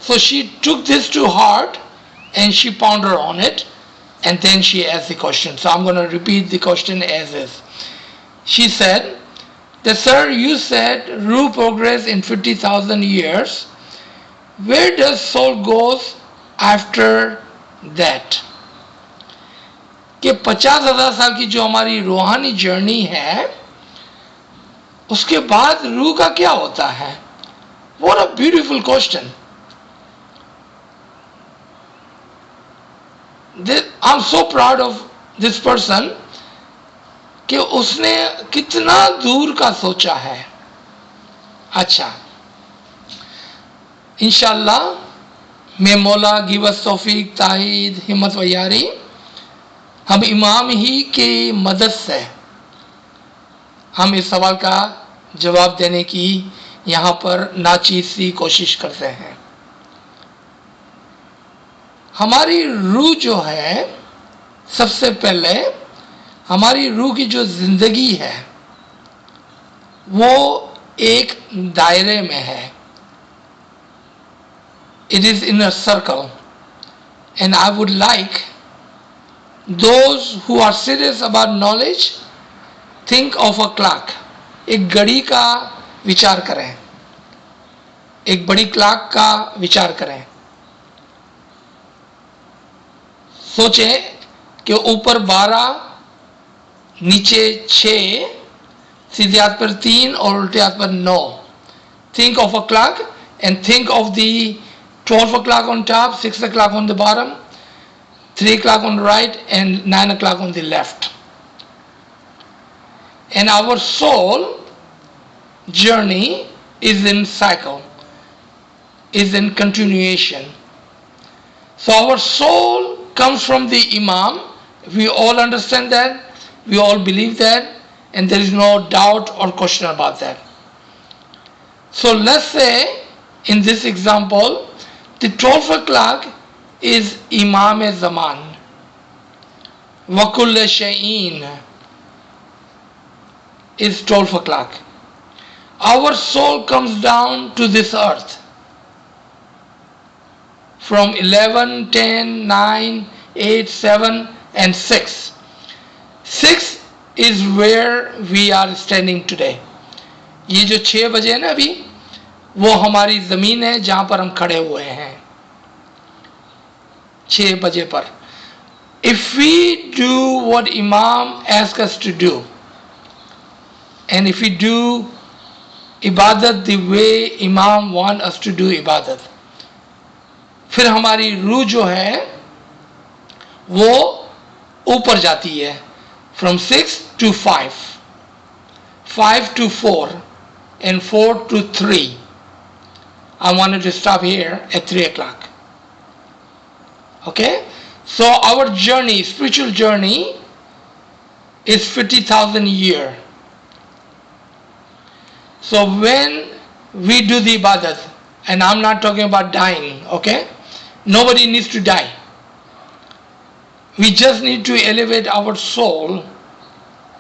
So she took this to heart and she pondered on it, and then she asked the question. So I'm going to repeat the question as is. She said that, sir, you said Ruh progress in 50,000 years. Where does soul goes after that? कि 50,000 साल की जो हमारी रूहानी journey है उसके बाद रूह का क्या होता है? What a beautiful question. I'm so proud of this person कि उसने कितना दूर का सोचा है. अच्छा, इंशाल्लाह मैं मौला गिवस तौफीक ताहीद हिम्मत व यारी हम इमाम ही की मदद से हम इस सवाल का जवाब देने की यहाँ पर नाचीज सी कोशिश करते हैं. हमारी रूह जो है, सबसे पहले हमारी रूह की जो जिंदगी है वो एक दायरे में है. It is in a circle, and I would like those who are serious about knowledge think of a clock. एक घड़ी का विचार करें, एक बड़ी क्लॉक का विचार करें. सोचें कि ऊपर 12, नीचे 6, सीधे हाथ पर 3 और उल्टे हाथ पर 9. Think of a clock and think of the 12 o'clock on top, 6 o'clock on the bottom, 3 o'clock on the right, and 9 o'clock on the left. And our soul journey is in cycle, is in continuation. So our soul comes from the Imam. We all understand that, we all believe that, and there is no doubt or question about that. So let's say in this example, the 12 o'clock is Imam Zaman. Wa kulla shay'in is 12 o'clock. Our soul comes down to this earth from 11, 10, 9, 8, 7 and 6. 6 is where we are standing today. ये जो 6 बजे है ना अभी, वो हमारी ज़मीन है जहाँ पर हम खड़े हुए हैं 6 बजे पर. If we do what Imam asks us to do, and if we do ibadat the way Imam wants us to do ibadat, फिर हमारी रूह जो है वो ऊपर जाती है from 6 to 5, 5 to 4, and 4 to 3. I wanted to stop here at 3 o'clock. Okay? So our journey, spiritual journey, is 50,000 years. So when we do the ibadat, and I'm not talking about dying, okay? Nobody needs to die. We just need to elevate our soul,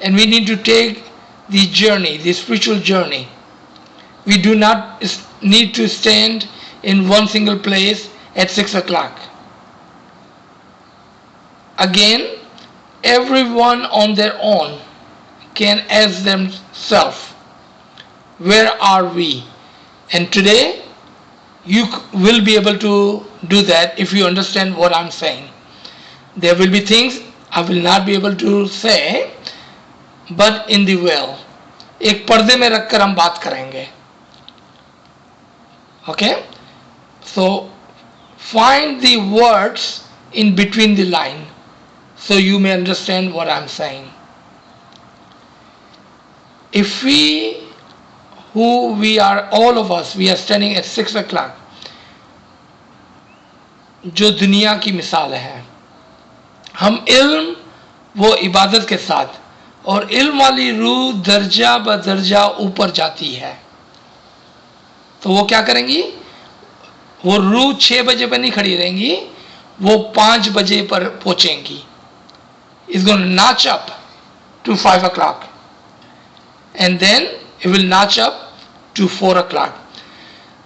and we need to take the journey, the spiritual journey. We do not need to stand in one single place at 6 o'clock. Again, everyone on their own can ask themselves, where are we? And today, you will be able to do that if you understand what I'm saying. There will be things I will not be able to say, but in the well. एक पर्दे में रखकर हम बात करेंगे. Okay? So, find the words in between the line so you may understand what I'm saying. If we, who we are, all of us, we are standing at 6 o'clock, जो दुनिया की मिसाल है, हम इल्म वो इबादत के साथ, और इल्म वाली रूह दर्जा ब दर्जा ऊपर जाती है. तो वो क्या करेंगी? वो रूह 6 बजे पर नहीं खड़ी रहेंगी, वो 5 बजे पर पहुंचेंगी. It's going to notch up to 5 o'clock, and then it will notch up to 4 o'clock.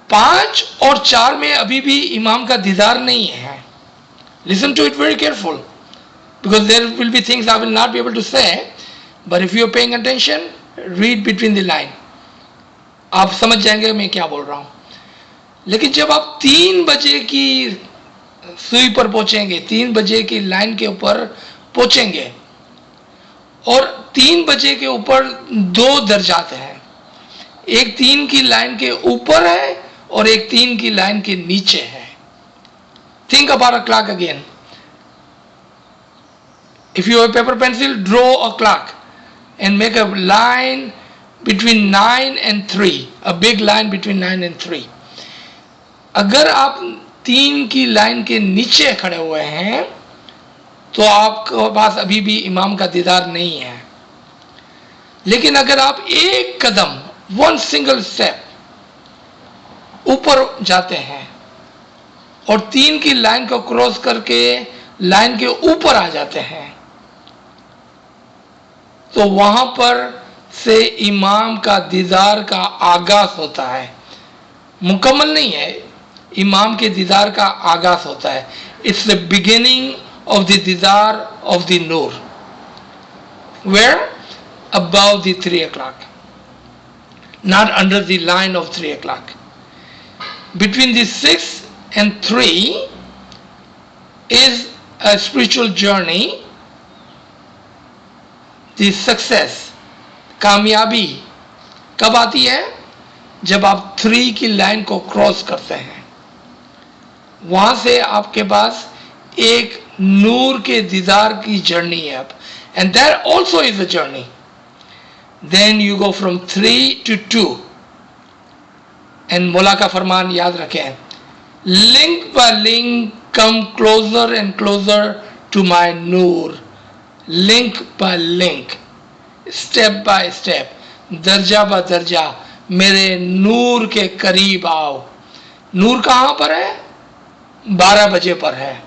5 और 4 में अभी भी इमाम का दीदार नहीं है. Listen to it very careful, because there will be things I will not be able to say, but if you are paying attention, read between the line. आप समझ जाएंगे मैं क्या बोल रहा हूं. लेकिन जब आप 3 बजे की सुई पर पहुंचेंगे, 3 बजे की लाइन के ऊपर पहुंचेंगे, और 3 बजे के ऊपर 2 दर्जात हैं. एक 3 की लाइन के ऊपर है और एक 3 की लाइन के नीचे है. Think about a clock again. If you have a paper pencil, draw a clock and make a line between 9 and 3. A big line between 9 and 3. अगर आप 3 की लाइन के नीचे खड़े हुए हैं तो आपके पास अभी भी इमाम का दीदार नहीं है. लेकिन अगर आप एक कदम, वन सिंगल स्टेप ऊपर जाते हैं और 3 की लाइन को क्रॉस करके लाइन के ऊपर आ जाते हैं, तो वहां पर से इमाम का दीदार का आगाज होता है. मुकम्मल नहीं है, इमाम के दीदार का आगाज होता है. It's the beginning of the दीदार ऑफ द नूर. Where? About the 3 o'clock, not under the line of 3 o'clock. Between the 6 and 3 is a spiritual journey. The success, कामयाबी कब आती है? जब आप 3 की लाइन को क्रॉस करते हैं. वहां से आपके पास एक नूर के दीदार की जर्नी है अब. And that also is a journey. Then you go from 3 to 2. And मौला का फरमान याद रखें, link by link come closer and closer to my noor. Link by link, step by step, दर्जा ब दर्जा मेरे नूर के करीब आओ. नूर कहां पर है? 12 बजे पर है.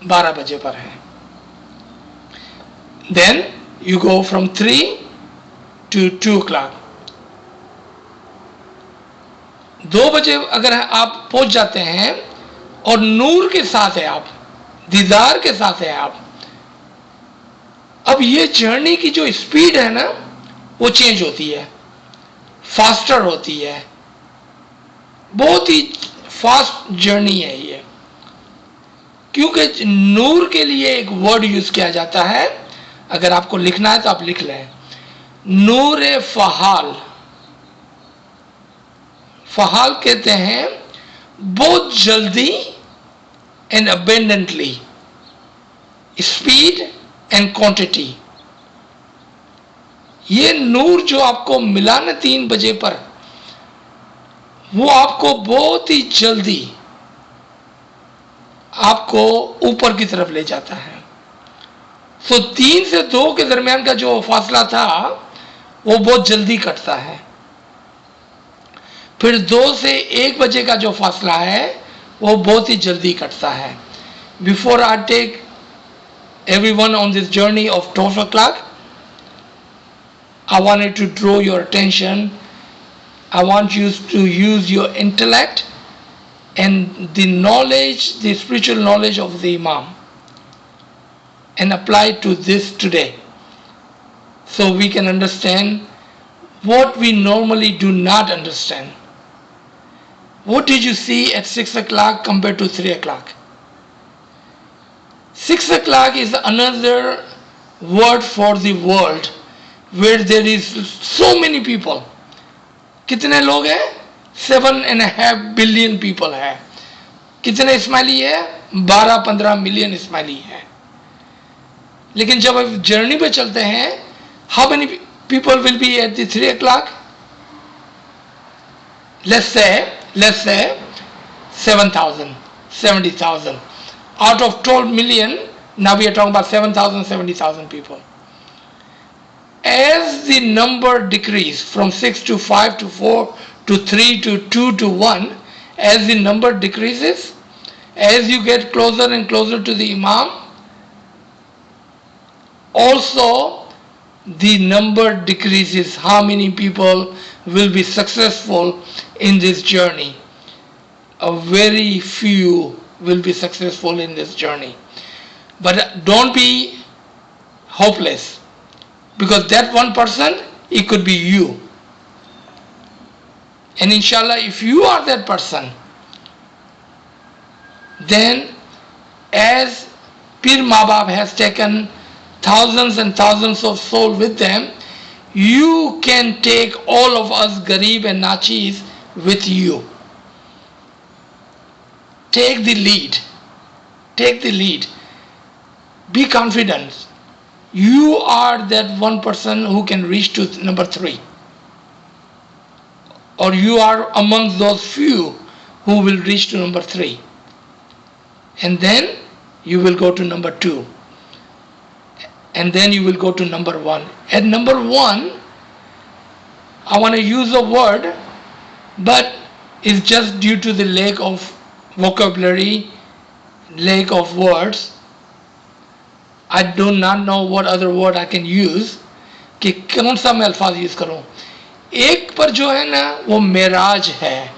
12 बजे पर है. Then you go from 3 to 2 o'clock. 2 बजे अगर आप पहुंच जाते हैं और नूर के साथ है आप, दीदार के साथ है आप, अब ये जर्नी की जो स्पीड है ना वो चेंज होती है, फास्टर होती है. बहुत ही फास्ट जर्नी है ये, क्योंकि नूर के लिए एक वर्ड यूज किया जाता है. अगर आपको लिखना है तो आप लिख लें, नूर फहाल. फहाल कहते हैं बहुत जल्दी and abundantly, speed and quantity. ये नूर जो आपको मिला ना 3 बजे पर, वो आपको बहुत ही जल्दी आपको ऊपर की तरफ ले जाता है. तो 3 से 2 के दरमियान का जो फासला था वो बहुत जल्दी कटता है. फिर 2 से 1 बजे का जो फासला है वो बहुत ही जल्दी कटता है. Before I take everyone on this journey of 12 o'clock, I wanted to draw your attention. I want you to use your intellect and the knowledge, the spiritual knowledge of the Imam, and apply to this today, so we can understand what we normally do not understand. What did you see at 6 o'clock compared to 3 o'clock? 6 o'clock is another word for the world where there is so many people. कितने लोग हैं? 7.5 billion people है. कितने इस्माइली है? 12-15 million Ismaili है. लेकिन जब आप जर्नी पे चलते हैं, how many people will be at the 3 o'clock? Let's say 7,000, 70,000. Out of 12 million, now we are talking about 7,000, 70,000 people. As the number decrease from 6 to 5 to 4 to 3 to 2 to 1, as the number decreases, as you get closer and closer to the Imam, also the number decreases. How many people will be successful in this journey. A very few will be successful in this journey. But don't be hopeless, because that one person, it could be you. And inshallah, if you are that person, then as Pir Mabab has taken thousands and thousands of souls with them, you can take all of us Garib and Nachis with you. Take the lead. Take the lead. Be confident. You are that one person who can reach to number 3. Or you are among those few who will reach to number 3. And then you will go to number 2. And then you will go to number 1. At number 1, I want to use a word, but it's just due to the lack of vocabulary, lack of words. I do not know what other word I can use कि कौन सा मैं अल्फाज use करूं. एक पर जो है ना वो मेराज है,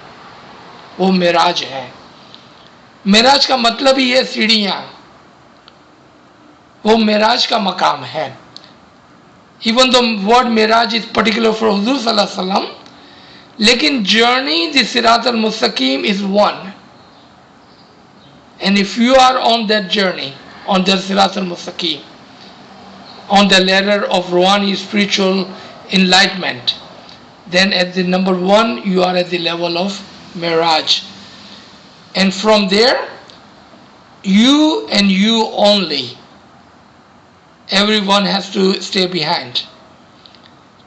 वो मेराज है. मेराज का मतलब ही है सीढ़ियां. वो मेराज का मकाम है. Even the word Miraj is particular for Huzur Sallallahu Alaihi Wasallam, लेकिन journey the Sirat al-Mustaqim is one. And if you are on that journey, on the Sirat al-Mustaqim, on the ladder of Ruhani spiritual enlightenment, then at the number 1 you are at the level of Miraj. And from there, you and you only, everyone has to stay behind,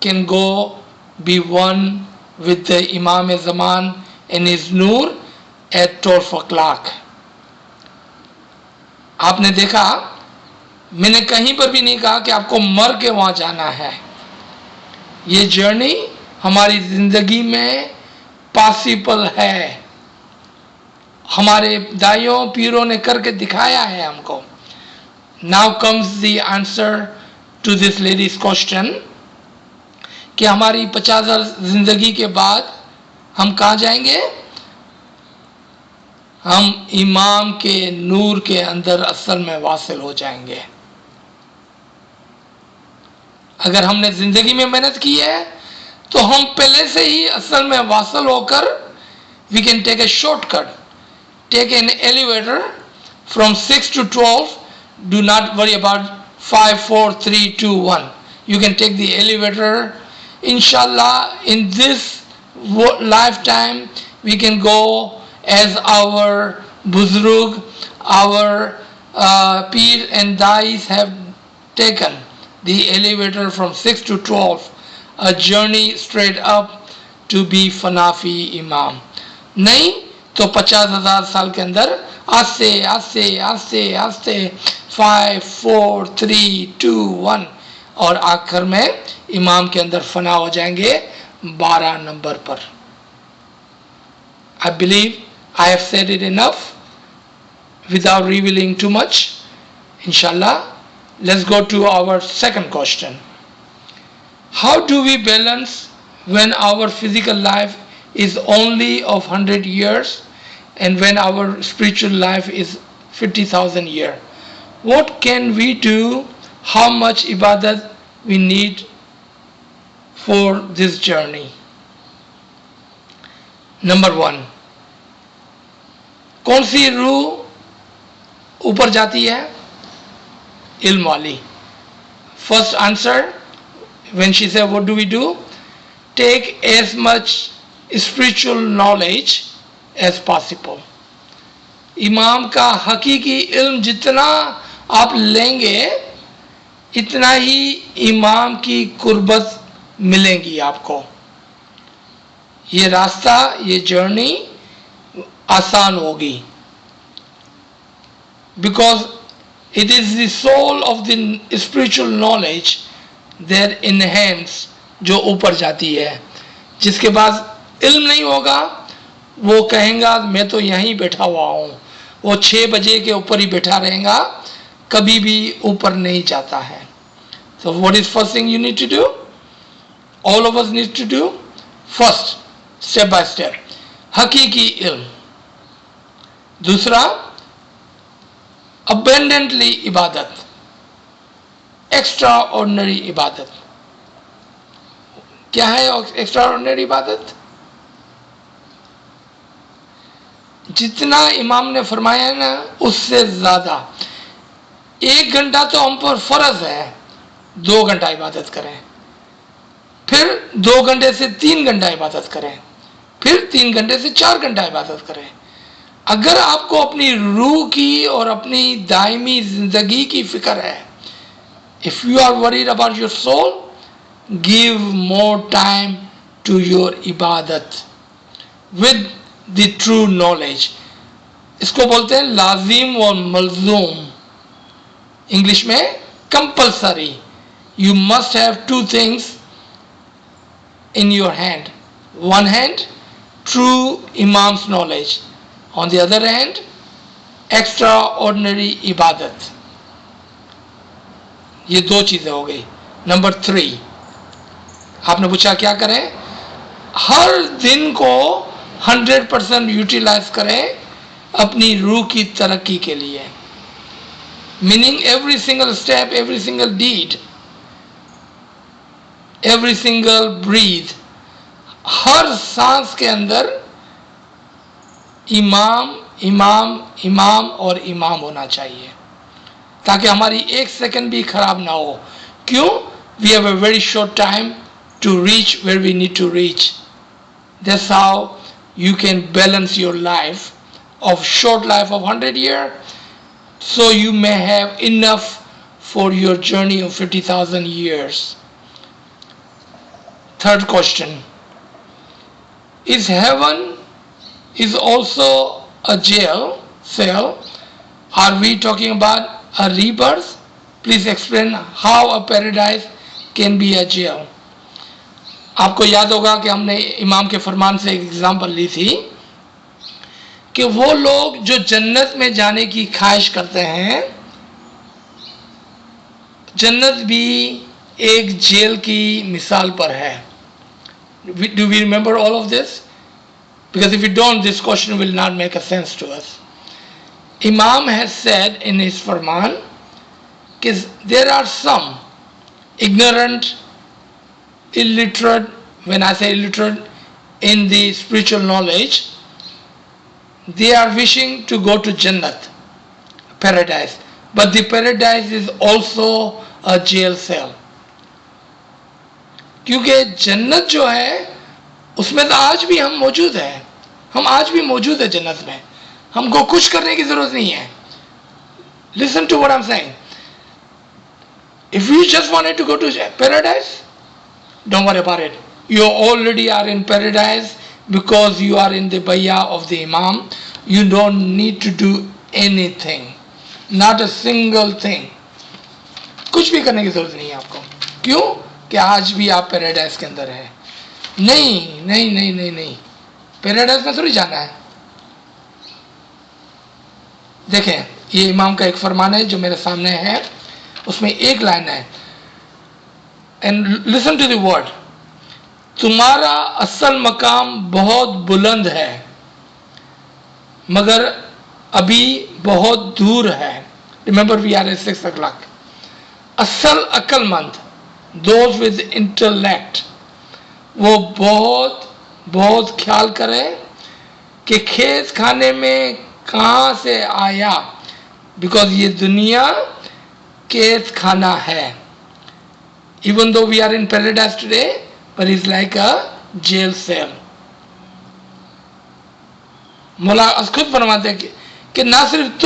can go be one with the Imam Zaman and his Noor at 12 o'clock. आपने देखा, मैंने कहीं पर भी नहीं कहा कि आपको मर के वहाँ जाना है. ये जर्नी हमारी ज़िंदगी में पॉसिबल है. हमारे दाइयों पीरों ने करके दिखाया है हमको. Now comes the answer to this lady's question कि हमारी 50,000 ज़िंदगी के बाद हम कहाँ जाएंगे? हम इमाम के नूर के अंदर असल में वासिल हो जाएंगे. अगर हमने ज़िंदगी में मेहनत की है तो हम पहले से ही असल में वासिल होकर we can take a shortcut, take an elevator from 6 to 12. Do not worry about 5, 4, 3, 2, 1. You can take the elevator. Inshallah, in this lifetime, we can go as our Buzrug, our Peer and Dais have taken the elevator from 6 to 12, a journey straight up to be Fanafi Imam. नहीं तो 50,000 साल के अंदर आस्ते आस्ते आस्ते आस्ते 5, 4, 3, 2, 1 और आखिर में इमाम के अंदर फना हो जाएंगे 12 नंबर पर. I believe I have said it enough without revealing too much. Inshallah, let's go to our second question. How do we balance when our physical life is only of 100 years and when our spiritual life is 50,000 years? What can we do? How much ibadat we need for this journey? Number 1, कौन सी रूह ऊपर जाती है? इल्म वाली. First answer, when she said what do we do? Take as much spiritual knowledge as possible. इमाम का हकीकी इल्म जितना आप लेंगे इतना ही इमाम की कुर्बत मिलेगी आपको. ये रास्ता, ये जर्नी आसान होगी. Because it is the soul of the spiritual knowledge that enhance जो ऊपर जाती है. जिसके पास इल्म नहीं होगा वो कहेगा मैं तो यहीं बैठा हुआ हूँ. वो 6 बजे के ऊपर ही बैठा रहेगा, कभी भी ऊपर नहीं जाता है. So what is first thing you need to do? All of us need to do. First, step by step, हकीकी इल्म। दूसरा, अबेंडेंटली इबादत, एक्स्ट्रा ऑर्डिनरी इबादत। क्या है एक्स्ट्रा ऑर्डिनरी इबादत? जितना इमाम ने फरमाया है ना, उससे ज्यादा। 1 घंटा तो हम पर फर्ज है, 2 घंटा इबादत करें, फिर 2 घंटे से 3 घंटा इबादत करें, फिर 3 घंटे से 4 घंटा इबादत करें। अगर आपको अपनी रूह की और अपनी दायमी जिंदगी की फिक्र है, if you are worried about your soul, give more time to your इबादत विद द ट्रू नॉलेज। इसको बोलते हैं लाजिम और मलजूम, इंग्लिश में compulsory. You must have 2 things in your hand. One hand, true Imam's knowledge. On the other hand, extraordinary ibadat. ये 2 चीजें हो गई। नंबर 3, आपने पूछा क्या करें? हर दिन को 100% यूटिलाइज करें अपनी रूह की तरक्की के लिए। Meaning every single step, every single deed, every single breath, हर सांस के अंदर इमाम इमाम इमाम और इमाम होना चाहिए, ताकि हमारी 1 सेकंड भी खराब ना हो। क्यों? We have a very short time to reach where we need to reach. That's how you can balance your life of short life of 100 years, so you may have enough for your journey of 50,000 years. Third question, is heaven is also a jail cell? Are we talking about a rebirth? Please explain how a paradise can be a jail. आपको याद होगा कि हमने इमाम के फरमान से एक example ली थी कि वो लोग जो जन्नत में जाने की ख्वाहिश करते हैं, जन्नत भी एक जेल की मिसाल पर है। Do we remember all of this? Because if you don't, this question will not make a sense to us. Imam has said in his Farman that there are some ignorant, illiterate, when I say illiterate in the spiritual knowledge, they are wishing to go to Jannat, paradise, but the paradise is also a jail cell. क्योंकि जन्नत जो है उसमें तो आज भी हम मौजूद हैं, हम आज भी मौजूद है जन्नत में, हमको कुछ करने की जरूरत नहीं है। Listen to what I'm saying. If you just wanted to go to paradise, don't worry about it. You already are in paradise because you are in the bayah of the Imam. You don't need to do anything, not a single thing. कुछ भी करने की जरूरत नहीं है आपको। क्यों? कि आज भी आप पैराडाइज के अंदर है। नहीं नहीं नहीं नहीं नहीं, पैराडाइज में थोड़ी जाना है। देखें, ये इमाम का एक फरमान है जो मेरे सामने है, उसमें एक लाइन है, and listen to the word, तुम्हारा असल मकाम बहुत बुलंद है मगर अभी बहुत दूर है। Remember we are at 6 o'clock. असल अक्लमंद, दोज विद इंटेलेक्ट, वो बहुत बहुत ख्याल करें कि खेत खाने में कहाँ से आया, बिकॉज ये दुनिया खेत खाना है। Even though we are in paradise today, but it's like a jail cell. मौला खुद फरमाते कि ना सिर्फ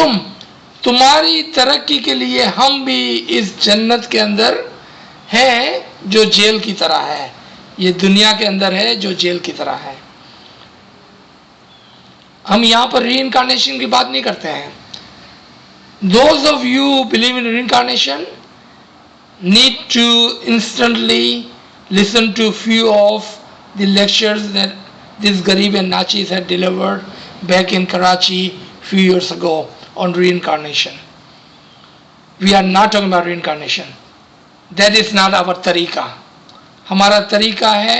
तुम्हारी तरक्की के लिए हम भी इस जन्नत के अंदर हैं जो जेल की तरह है, ये दुनिया के अंदर है जो जेल की तरह है। हम यहाँ पर रीइंकार्नेशन की बात नहीं करते हैं। Those of you who believe in reincarnation need to instantly listen to few of the lectures that this Garib and Nachis had delivered back in Karachi few years ago on reincarnation. We are not talking about reincarnation. That is not our तरीका. हमारा तरीका है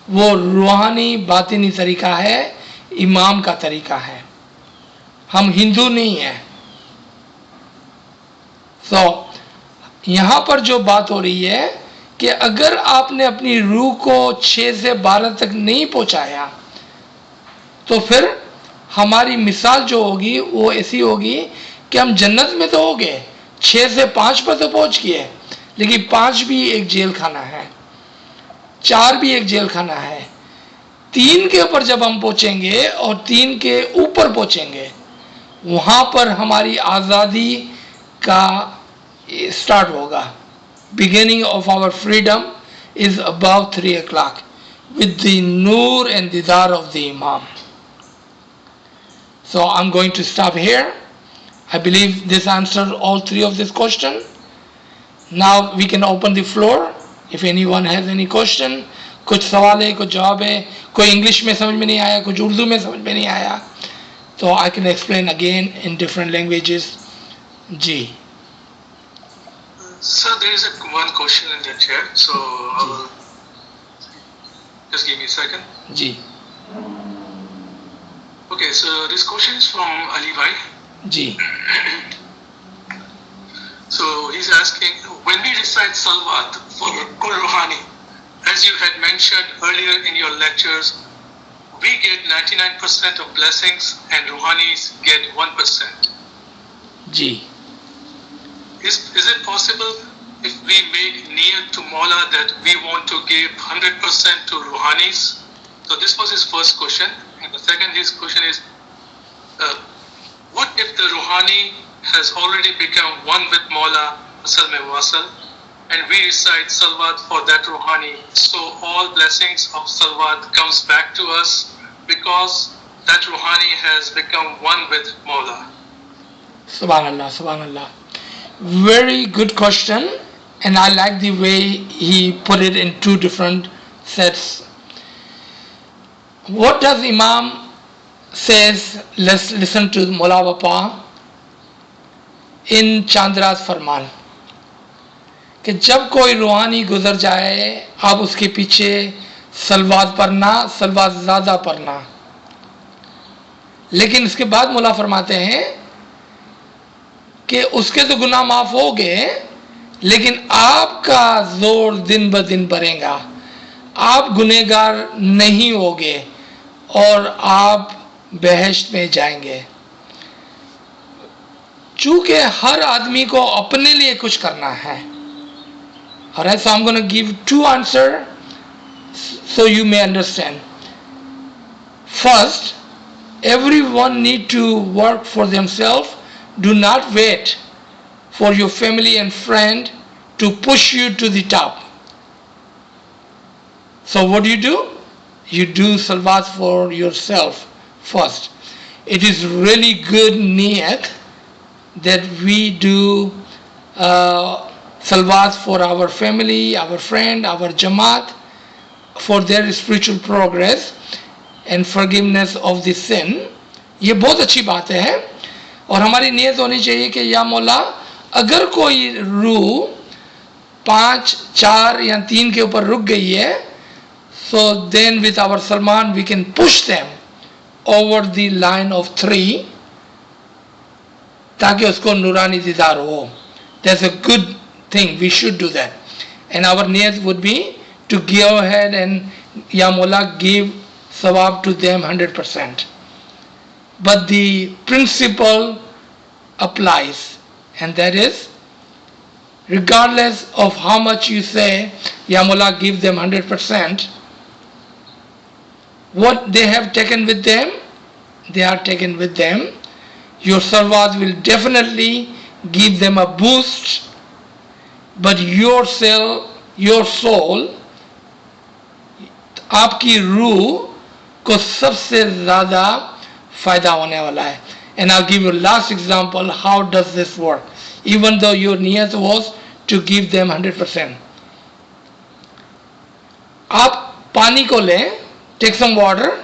वो रूहानी बातिनी तरीका है, इमाम का तरीका है, हम हिंदू नहीं हैं। यहाँ पर जो बात हो रही है कि अगर आपने अपनी रूह को 6 से 12 तक नहीं पहुंचाया तो फिर हमारी मिसाल जो होगी वो ऐसी होगी कि हम जन्नत में तो हो गए, 6 से 5 पर तो पहुंच गए, लेकिन 5 भी एक जेल खाना है, 4 भी एक जेल खाना है। 3 के ऊपर जब हम पहुंचेंगे और 3 के ऊपर पहुंचेंगे, वहां पर हमारी आज़ादी का स्टार्ट होगा। Beginning of our freedom is about 3 o'clock with the noor and didar of the imam. So I'm going to stop here. I believe this answered all 3 of this question. Now we can open the floor if anyone has any question. कुछ सवाल है, कुछ जवाब है, कोई English में समझ में नहीं आया, कुछ उर्दू में समझ में नहीं आया, तो I can explain again in different languages. Ji. Sir, there is one question in the chat, so I will just give me a second. Ji. Okay, so this question is from Ali Bhai. Ji. So he's asking, when we recite Salawat for Kul Ruhani, as you had mentioned earlier in your lectures, we get 99% of blessings and Ruhanis get 1%. Ji. Is it possible if we make niyat to Mawla that we want to give 100% to Ruhanis? So this was his first question. And the second, his question is, what if the Ruhani has already become one with Mawla Wasal and we recite Salawat for that Ruhani, so all blessings of Salawat comes back to us because that Ruhani has become one with Mawla? Subhanallah, Subhanallah. Very good question, and I like the way he put it in 2 different sets. What does Imam says? Let's listen to Mullah Bapa in Chandra's Farman कि जब कोई रूहानी गुजर जाए आप उसके पीछे सलवात पढ़ना, सलवात ज़्यादा पढ़ना। लेकिन इसके बाद मुल्ला फरमाते हैं कि उसके तो गुनाह माफ़ हो गए, लेकिन आपका जोर दिन ब दिन बढ़ेगा, आप गुनहगार नहीं होगे और आप बहश्त में जाएंगे। चूँकि हर आदमी को अपने लिए कुछ करना है। Alright, so I'm going to give 2 answers so you may understand. First, everyone need to work for themselves. Do not wait for your family and friend to push you to the top. So what do? You do salawat for yourself first. It is really good niyat that we do salawat for our family, our friend, our jamaat, for their spiritual progress and forgiveness of the sin. ये बहुत अच्छी बात है और हमारी नीयत होनी चाहिए कि या मौला अगर कोई रूह 5, 4 या 3 के ऊपर रुक गई है, so then with our Salman we can push them over the line of 3 ताकि उसको नूरानी दीदार हो. That's a good thing, we should do that. And our niyat would be to go ahead and Ya Mawla give sawab to them 100%. But the principle applies, and that is regardless of how much you say Ya Mawla give them 100%, what they have taken with them, they are taken with them. Your salawat will definitely give them a boost, but your soul, आपकी रूह को सबसे ज़्यादा फ़ायदा होने वाला है. And I'll give you last example, how does this work? Even though your niyat was to give them 100%. आप पानी को लें, take some water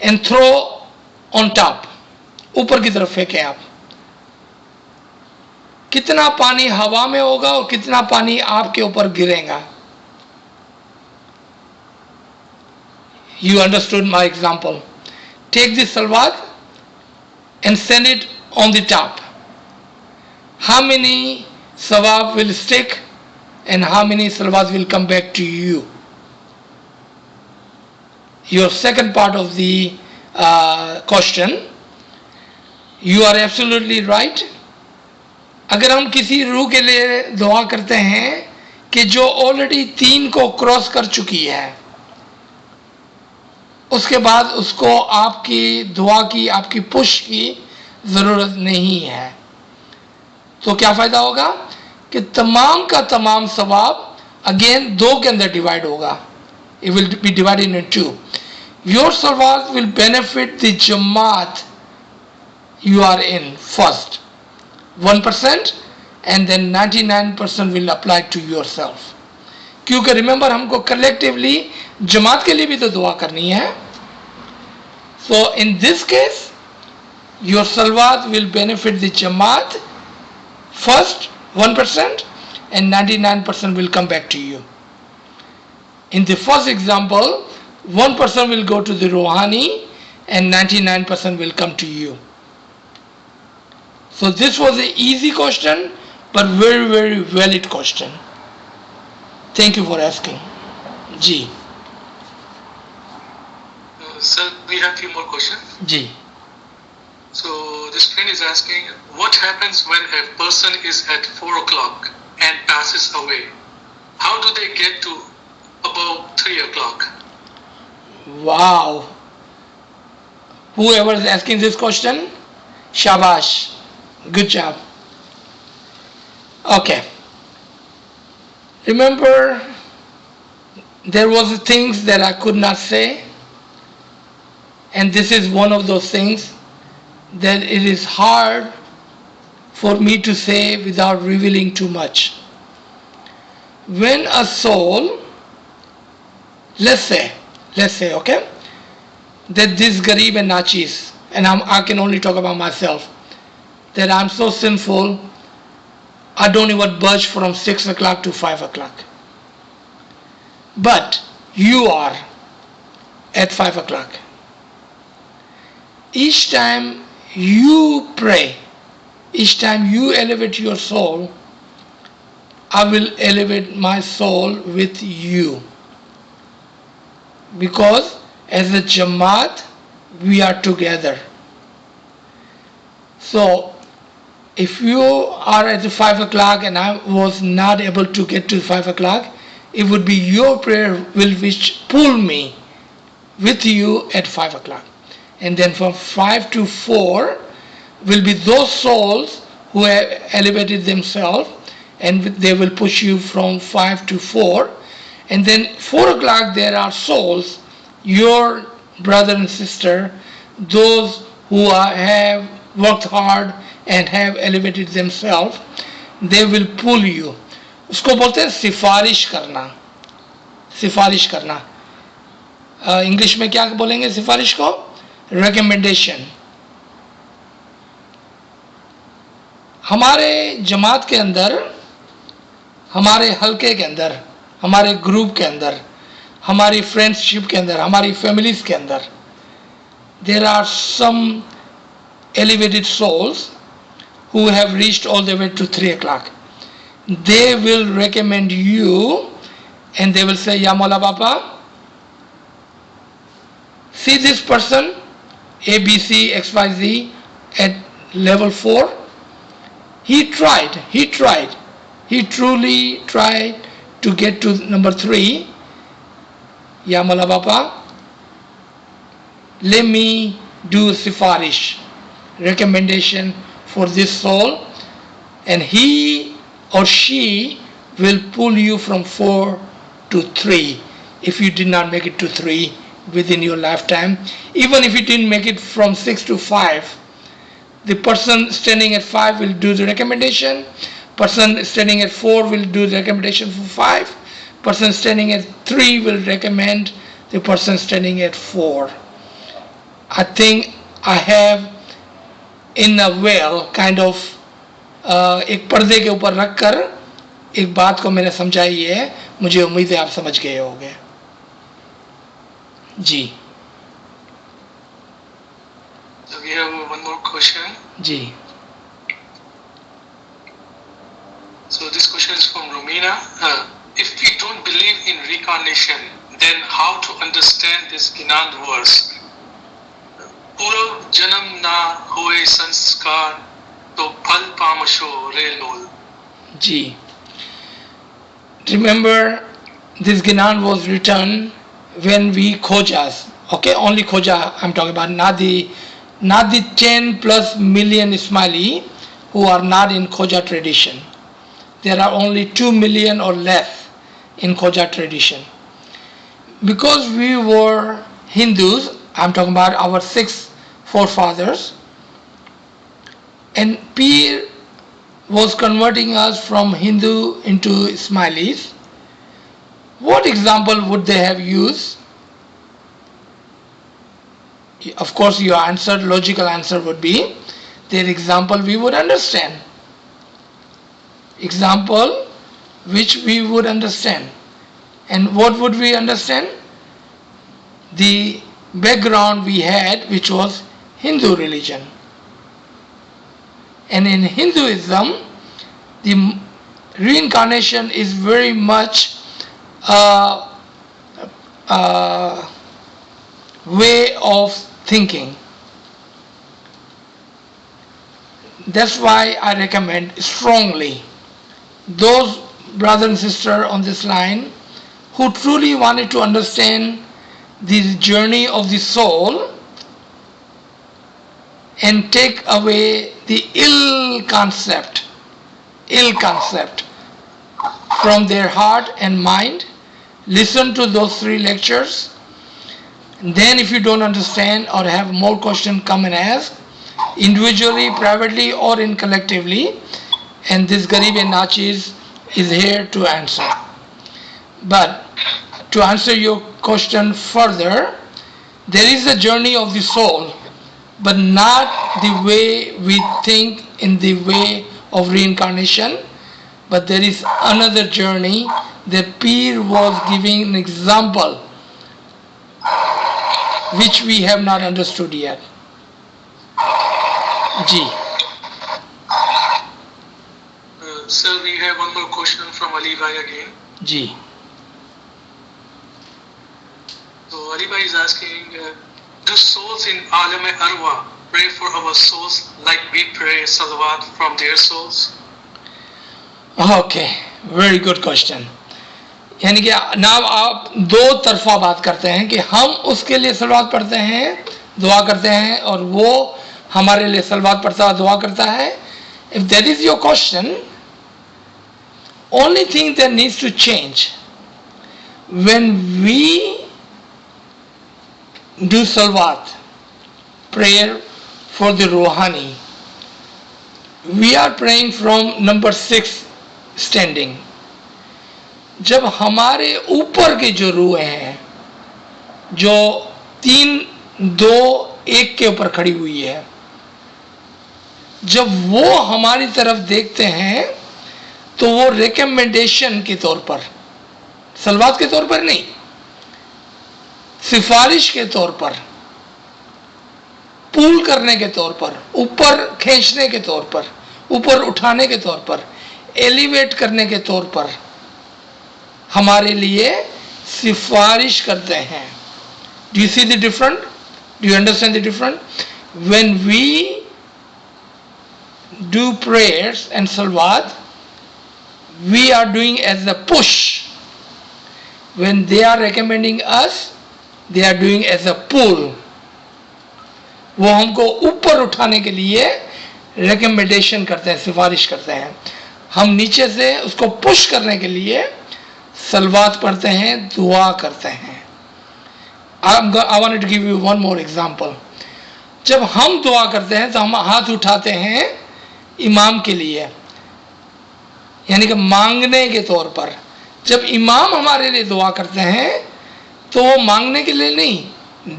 and throw on top, ऊपर की तरफ फेंकें आप. कितना पानी हवा में होगा और कितना पानी आपके ऊपर गिरेगा? You understood my example. Take this salwat and send it on the top. How many sawab will stick and how many salwats will come back to you? Your second part of the question, you are absolutely right. अगर हम किसी रूह के लिए दुआ करते हैं कि जो ऑलरेडी 3 को क्रॉस कर चुकी है, उसके बाद उसको आपकी दुआ की, आपकी पुश की ज़रूरत नहीं है, तो क्या फ़ायदा होगा कि तमाम का तमाम सवाब अगेन 2 के अंदर डिवाइड होगा. It will be divided into 2. Your salawat will benefit the Jamaat you are in first, 1%, and then 99% will apply to yourself. क्योंकि remember हमको collectively जमात के लिए भी तो दुआ करनी है. So in this case, your salawat will benefit the Jamaat first, 1%, and 99% will come back to you. In the first example, 1% will go to the Rouhani and 99% will come to you. So this was an easy question, but very, very valid question. Thank you for asking. Ji. Sir, we have a few more questions. Ji. So this friend is asking, what happens when a person is at 4 o'clock and passes away? How do they get to about 3 o'clock? Wow. Whoever is asking this question, shabash. Good job. Okay. Remember, there was things that I could not say, and this is one of those things that it is hard for me to say without revealing too much. When a soul, let's say, okay, that this Garib and Nachis, and I can only talk about myself, that I'm so sinful, I don't even budge from 6 o'clock to 5 o'clock. But you are at 5 o'clock. Each time you pray, each time you elevate your soul, I will elevate my soul with you. Because as a Jamaat, we are together. So, if you are at 5 o'clock and I was not able to get to 5 o'clock, it would be your prayer which pull me with you at 5 o'clock. And then from 5 to 4 will be those souls who have elevated themselves, and they will push you from 5 to 4. And then 4 o'clock there are souls, your brother and sister, those who have worked hard and have elevated themselves, they will pull you. उसको बोलते हैं सिफारिश करना. सिफारिश करना English में क्या बोलेंगे सिफारिश को? रिकमेंडेशन. हमारे जमात के अंदर, हमारे हलके के अंदर, हमारे ग्रुप के अंदर, हमारी फ्रेंडशिप के अंदर, हमारी फैमिलीज के अंदर, there are some elevated souls who have reached all the way to 3 o'clock. They will recommend you and they will say, Ya Maula Bapa, see this person, ABC, XYZ, at level 4. He tried. He truly tried to get to number 3. Ya Maula Bapa, let me do sifarish, recommendation for this soul, and he or she will pull you from 4 to 3 if you did not make it to 3 within your lifetime. Even if you didn't make it from 6 to 5, the person standing at 5 will do the recommendation, person standing at 4 will do the recommendation for 5, person standing at 3 will recommend the person standing at 4. I think I have in a well kind of एक पर्दे के ऊपर रखकर एक बात को मैंने समझाई है. मुझे उम्मीद है आप समझ गए होंगे. जी. So we have one more question. Ji. So this question is from Romina. If we don't believe in reincarnation, then how to understand this Ginand verse? पूर्व जन्म ना होए संस्कार तो फल पामशो रे लोल. जी. Remember, this Gnan was written when we Khojas. Okay, only Khoja I'm talking about, not the 10 plus million Ismaili who are not in Khoja tradition. There are only 2 million or less in Khoja tradition. Because we were Hindus, I'm talking about our 6 forefathers, and Pir was converting us from Hindu into Ismailis. What example would they have used? Of course, your answer, logical answer would be their example we would understand. Example which we would understand. And what would we understand? The background we had, which was Hindu religion. And in Hinduism, the reincarnation is very much a way of thinking. That's why I recommend strongly those brothers and sisters on this line who truly wanted to understand the journey of the soul and take away the ill concept from their heart and mind. Listen to those 3 lectures. Then if you don't understand or have more questions, come and ask individually, privately, or in collectively, and this Garib and Nachis is here to answer. But to answer your question further, there is a journey of the soul, but not the way we think in the way of reincarnation, but there is another journey that Pir was giving an example which we have not understood yet. Ji. Sir, we have one more question from Ali Bhai again. Ji. So Ali Bhai is asking, do souls in Alam Arwa pray for our souls like we pray salawat from their souls? Okay, very good question. यानी कि ना आप 2 तरफा बात करते हैं कि हम उसके लिए सलवात पढ़ते हैं, दुआ करते हैं, और वो हमारे लिए सलवात पढ़ता है, दुआ करता है. If that is your question, only thing that needs to change, when we do salwat, prayer for the Rohani, we are praying from number 6 standing. जब हमारे ऊपर के जो रूह हैं, जो 3, 2, 1 के ऊपर खड़ी हुई है, जब वो हमारी तरफ देखते हैं तो वो रिकमेंडेशन के तौर पर, सलवात के तौर पर नहीं, सिफारिश के तौर पर, पुल करने के तौर पर, ऊपर खींचने के तौर पर, ऊपर उठाने के तौर पर, एलिवेट करने के तौर पर हमारे लिए सिफारिश करते हैं. Do you see the difference? Do you understand the difference? When we do prayers and salawat, we are doing as a push. When they are recommending us, they are doing as a pull. वो हमको ऊपर उठाने के लिए recommendation करते हैं, सिफारिश करते हैं. हम नीचे से उसको पुश करने के लिए सलवात पढ़ते हैं, दुआ करते हैं. I wanted to give you one more example. जब हम दुआ करते हैं तो हम हाथ उठाते हैं इमाम के लिए, यानी कि मांगने के तौर पर. जब इमाम हमारे लिए दुआ करते हैं तो वो मांगने के लिए नहीं,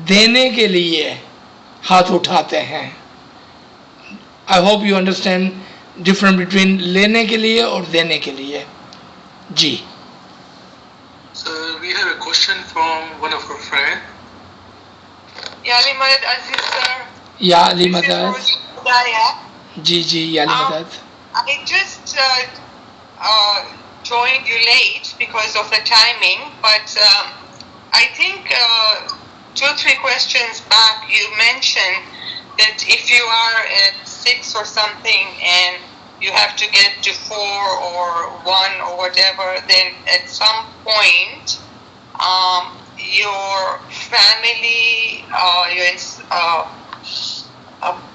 देने के लिए हाथ उठाते हैं. I hope you understand difference between लेने के लिए और देने के लिए. जी. So we have a question from one of our friends. Yali Madad Aziz sir. या अली This is मदद Rosie Hidayah. जी जी या अली मदद I just joined you late because of the timing, but I think 2-3 questions back you mentioned that if you are at 6 or something and you have to get to 4 or 1 or whatever, then at some point your family,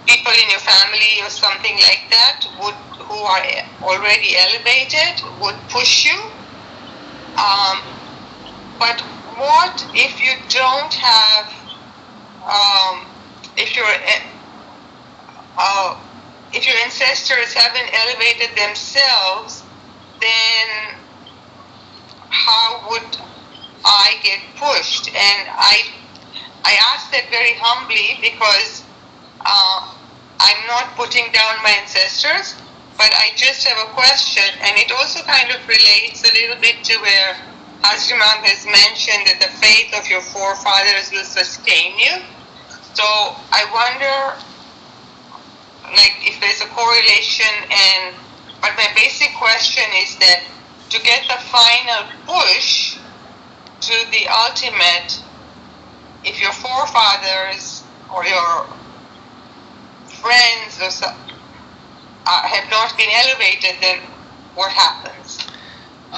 people in your family or something like that who are already elevated would push you. But what if you don't have, if your ancestors haven't elevated themselves, then how would I get pushed? And I ask that very humbly because I'm not putting down my ancestors, but I just have a question, and it also kind of relates a little bit to where Hazrat Imam has mentioned that the faith of your forefathers will sustain you. So I wonder, like, if there's a correlation, but my basic question is that to get the final push to the ultimate, if your forefathers or your friends or have not been elevated, then what happens?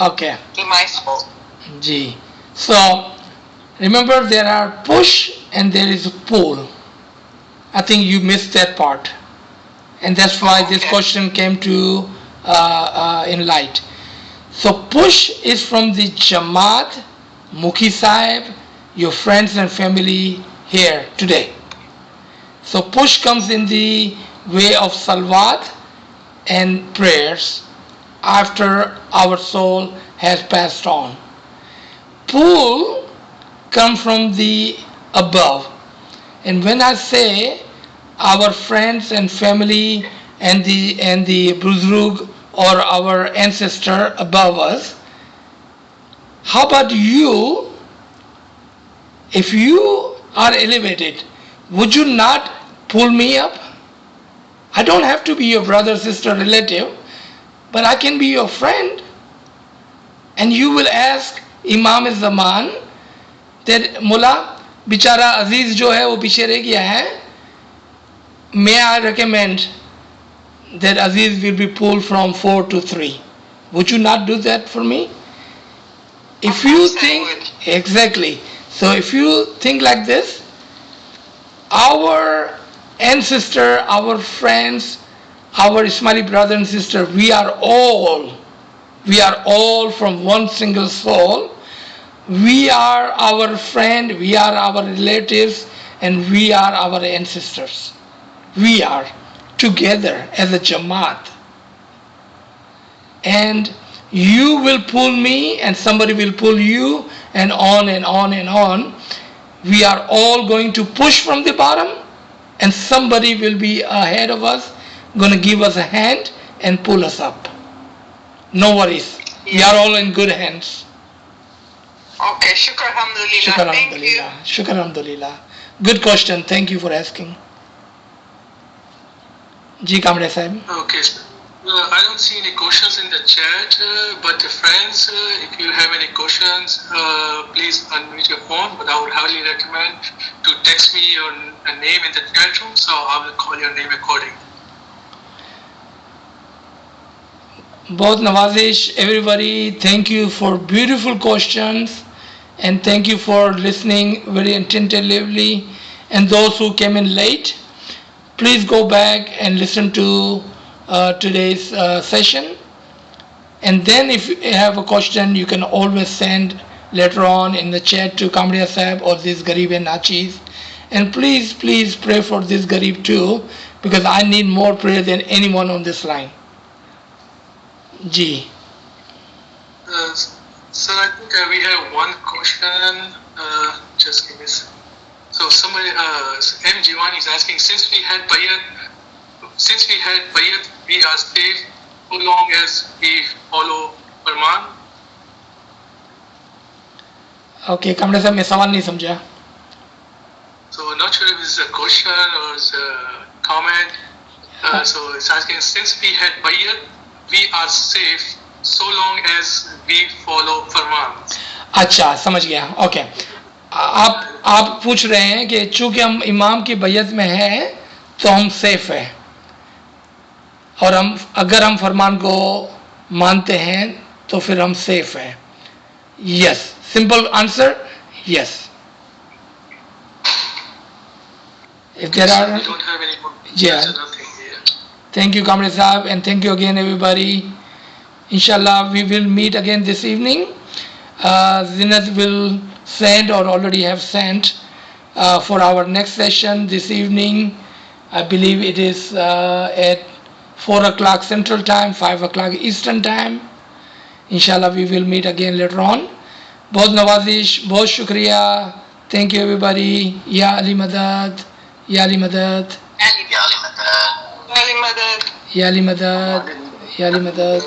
Okay. To my soul. Ji. So remember there are push and there is pull. I think you missed that part, and that's why this question came to in light. So push is from the Jamaat, Mukhi Sahib, your friends and family here today. So push comes in the way of salawat and prayers after our soul has passed on. Pull come from the above. And when I say our friends and family and the Buzrug or our ancestor above us, how about you? If you are elevated, would you not pull me up? I don't have to be your brother, sister, relative, but I can be your friend. And you will ask Imam Zaman that Mullah, बिचारा अजीज जो है वो पीछे रह गया है. May I recommend that Aziz will be pulled from 4 to 3? Would you not do that for me? If you think, exactly. So if you think like this, our ancestor, our friends, our Ismaili brother and sister, we are all from one single soul. We are our friend, we are our relatives, and we are our ancestors. We are together as a Jamaat. And you will pull me and somebody will pull you and on and on and on. We are all going to push from the bottom and somebody will be ahead of us, going to give us a hand and pull us up. No worries. We are all in good hands. Okay, shukr alhamdulillah. Shukr alhamdulillah. Shukr alhamdulillah. Good question. Thank you for asking. Ji Kamre Sahib. Okay. I don't see any questions in the chat, but friends, if you have any questions, please unmute your phone. But I would highly recommend to text me your name in the chat room, so I will call your name accordingly. Both Nawazish, everybody, thank you for beautiful questions and thank you for listening very attentively. And those who came in late, please go back and listen to today's session. And then if you have a question, you can always send later on in the chat to Kamriya Sahib or this Garib and Nachis. And please pray for this Garib too, because I need more prayer than anyone on this line. Ji. Sir, I think we have one question. Just give me a second. So somebody, M. Jiwani is asking, since we had bayat, we are safe so long as we follow Farman. Okay, Kamra sahab, मैं सवाल नहीं समझा. So not sure if it's a question or it's a comment. So it's asking, since we had Bayat, we are safe so long as we follow Farman. अच्छा, समझ गया. Okay, आप पूछ रहे हैं कि चूंकि हम इमाम की बैयत में हैं तो हम सेफ हैं, और हम अगर हम फरमान को मानते हैं तो फिर हम सेफ हैं. Yes, simple answer, yes. If there are, we don't have any more. Yeah. Nothing here. Thank you, Kamre Saab, and thank you again, everybody. Inshallah, we will meet again this evening. Zinat will send or already have sent for our next session this evening. I believe it is at 4 o'clock Central Time, 5 o'clock Eastern Time. Inshallah, we will meet again later on. बहुत नवाजिश, बहुत शुक्रिया. Thank you, everybody. Ya Ali Madad. Ya Ali Madad. Ali Madad. Ya Ali Madad. Ya Ali Madad.